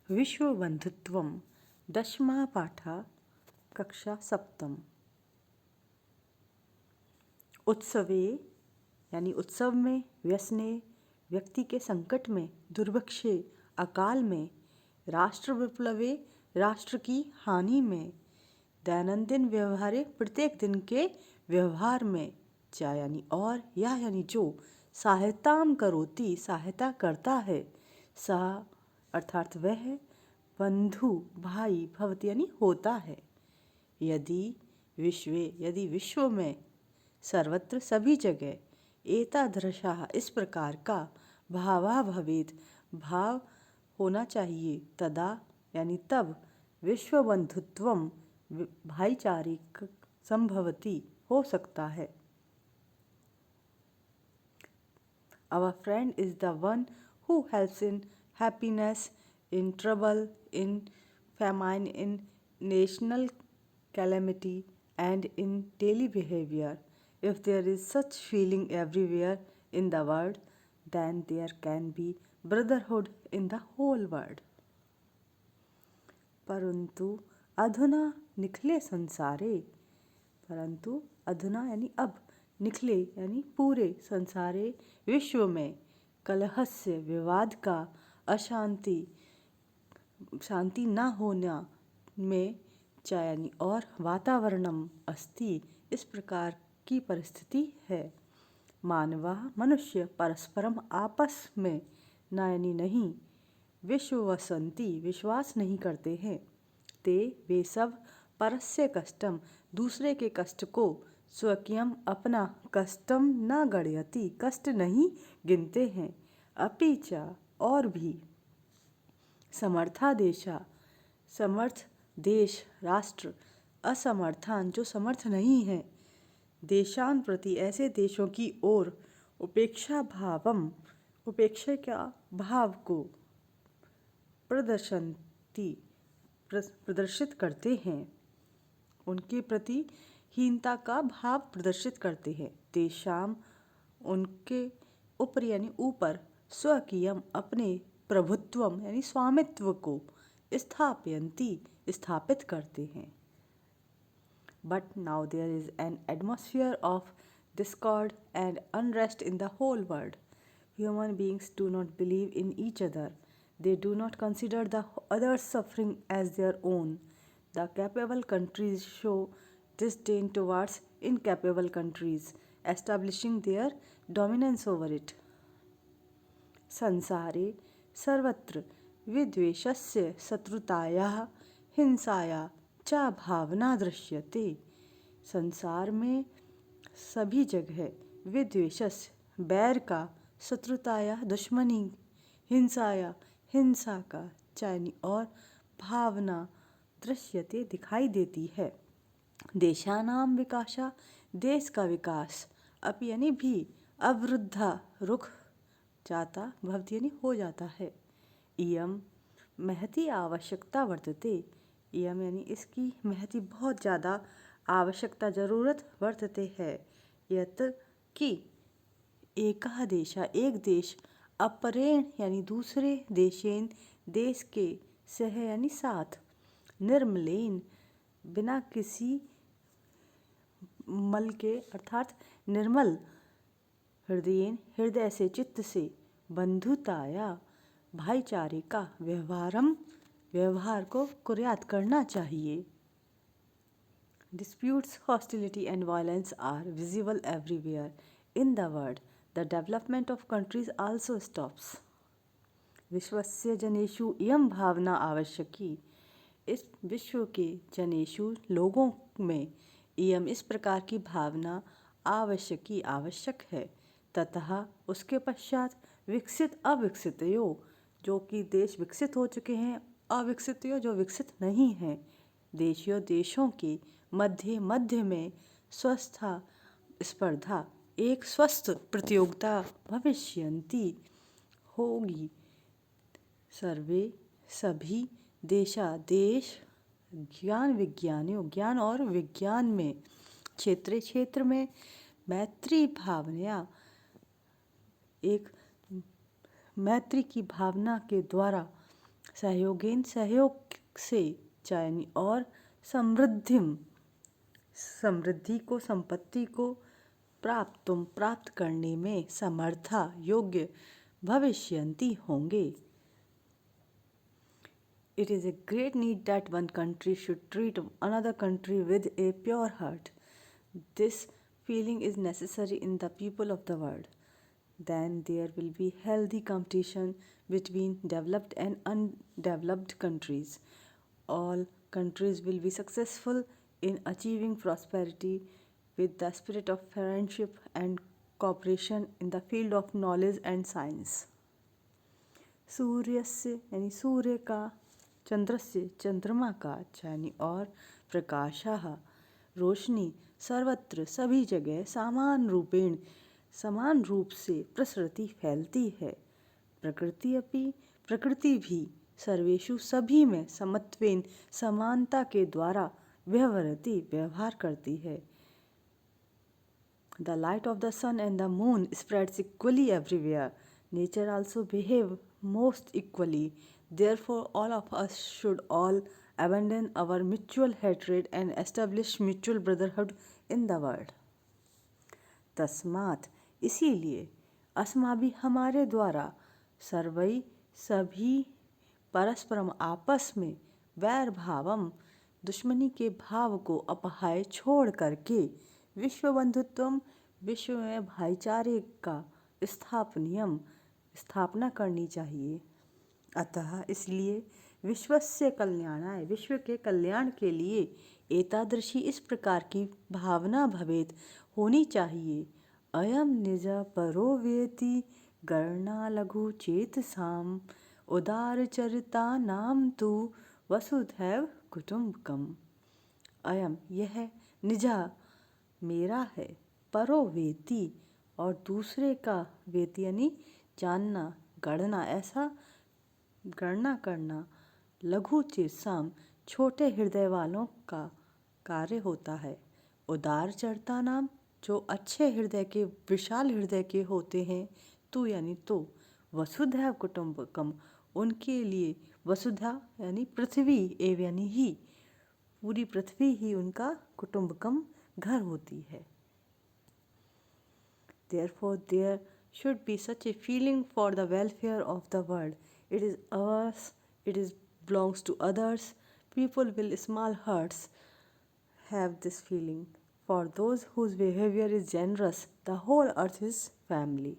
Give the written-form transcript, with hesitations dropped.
विश्वबन्धुत्वं दशमा पाठः कक्षा सप्तम। उत्सवे यानी उत्सव में, व्यसने व्यक्ति के संकट में, दुर्भिक्षे अकाल में, राष्ट्र विप्लवे राष्ट्र की हानि में, दैनंदिन व्यवहारे प्रत्येक दिन के व्यवहार में, चा यानी और, या यानी जो, सहायताम करोति सहायता करता है, सह अर्थात वह, बंधु भाई भवति यानी होता है, यदि विश्व में, सर्वत्र सभी जगह, एतादृशः इस प्रकार का, भावा भवेत् भाव होना चाहिए, तदा यानी तब, विश्वबंधुत्वम भाईचारिक संभवति हो सकता है। Our friend is the one who helps in happiness, in trouble, in famine, in national calamity, and in daily behavior. If there is such feeling everywhere in the world, then there can be brotherhood in the whole world. परंतु अधुना निखले संसारे, परंतु अधुना यानी अब, निखले यानी पूरे, संसारे विश्व में, कलहस्य विवाद का, अशांति शांति न होना में, च यानी और, वातावरणम अस्ति इस प्रकार की परिस्थिति है। मानवः मनुष्य परस्परम आपस में, न यानी नहीं, विश्वसन्ति विश्वास नहीं करते हैं, ते वे सब, परस्य कष्टम दूसरे के कष्ट को, स्वकीयम अपना, कष्टम न गणयति कष्ट नहीं गिनते हैं, अपि च और भी, समर्थादेशा समर्थ देश राष्ट्र, असमर्थान जो समर्थ नहीं है, देशान प्रति ऐसे देशों की ओर, उपेक्षा भावम उपेक्षा का भाव को, प्रदर्शित करते हैं, उनके प्रति हीनता का भाव प्रदर्शित करते हैं। तेषाम उनके ऊपर यानी ऊपर, स्वकीयम अपने, प्रभुत्वम यानी स्वामित्व को, स्थापयन्ति स्थापित करते हैं। But now there is an atmosphere of discord and unrest in the whole world. Human beings do not believe in each other. They do not consider the other's suffering as their own. The capable countries show disdain towards incapable countries, establishing their dominance over it. संसारे सर्वत्र विद्वेषस्य शत्रुतायाः हिंसाया च भावना दृश्यते। संसार में सभी जगह विद्वेषस्य बैर का, शत्रुताया दुश्मनी, हिंसाया हिंसा का, चाइनी और, भावना दृश्यते दिखाई देती है। देशानाम विकासा देश का विकास, अपि यानी भी, अवरुद्धा रुक जाता, भवति यानी हो जाता है। इयम महती आवश्यकता वर्तते, इयम यानी इसकी, महती बहुत ज़्यादा, आवश्यकता ज़रूरत वर्तते है, यत कि एकः देशः एक देश, अपरेण यानी दूसरे, देशेन देश के, सह यानी साथ, निर्मलेन बिना किसी मल के अर्थात निर्मल, हृदयेन हृदय से, चित्त से, बंधुताया भाईचारे का, व्यवहार को कुर्यात करना चाहिए। Disputes, hostility and violence are visible everywhere in the world. The development of countries also stops. विश्वस्य जनेषु इयं भावना आवश्यकी, इस विश्व के जनेषु लोगों में, इयम इस प्रकार की भावना, आवश्यकी आवश्यक है, ततः उसके पश्चात, विकसित अविकसितयो जो कि देश विकसित हो चुके हैं, अविकसितयो जो विकसित नहीं हैं, देशों के मध्य में, स्वस्था स्पर्धा एक स्वस्थ प्रतियोगिता, भविष्यन्ति होगी, सर्वे सभी, देशा देश, ज्ञान और विज्ञान में, क्षेत्र में, मैत्री भावना एक मैत्री की भावना के द्वारा, सहयोगेन सहयोग से यानी और समृद्धि को संपत्ति को प्राप्त करने में समर्था योग्य भविष्यन्ति होंगे। It is a great need that one country should treat another country with a pure heart. This feeling is necessary in the people of the world. Then there will be healthy competition between developed and undeveloped countries. All countries will be successful in achieving prosperity with the spirit of friendship and cooperation in the field of knowledge and science. सूर्यस्य यानी सूर्य का, चंद्रस्य चंद्रमा का यानी और प्रकाशः रोशनी सर्वत्र सभी जगह समान रूप से प्रसरति फैलती है। प्रकृति भी सर्वेषु सभी में समत्वेन समानता के द्वारा व्यवहार करती है। The light of the sun and the moon spreads equally everywhere. Nature also behave most equally. Therefore, all of us should all abandon our mutual hatred and establish mutual brotherhood in the world. तस्मात् इसीलिए अस्माभि हमारे द्वारा सर्वै सभी परस्परम आपस में वैर भावम दुश्मनी के भाव को अपहाय छोड़ करके विश्व बंधुत्वम विश्व में भाईचारे का स्थापना करनी चाहिए। अतः इसलिए विश्वस्य कल्याणाय विश्व के कल्याण के लिए एतादृशी इस प्रकार की भावना भवेत होनी चाहिए। अयम निज परो वेति गणना लघु चेतसाम उदारचरिता नाम तु वसुधैव कुटुम्बकम। अयम यह निजा मेरा है, परो वेति और दूसरे का वेति यानी जानना, गणना ऐसा गणना करना, लघु चेतसाम छोटे हृदय वालों का कार्य होता है। उदार चरिता नाम जो अच्छे हृदय के विशाल हृदय के होते हैं, तू यानी तो वसुधैव कुटुम्बकम उनके लिए वसुधा यानी पृथ्वी एव यानी ही पूरी पृथ्वी ही उनका कुटुम्बकम घर होती है। Therefore, there should be such a feeling for the welfare of the world. It is ours, it is belongs to others. People with small hearts have this feeling. For those whose behavior is generous, the whole earth is family.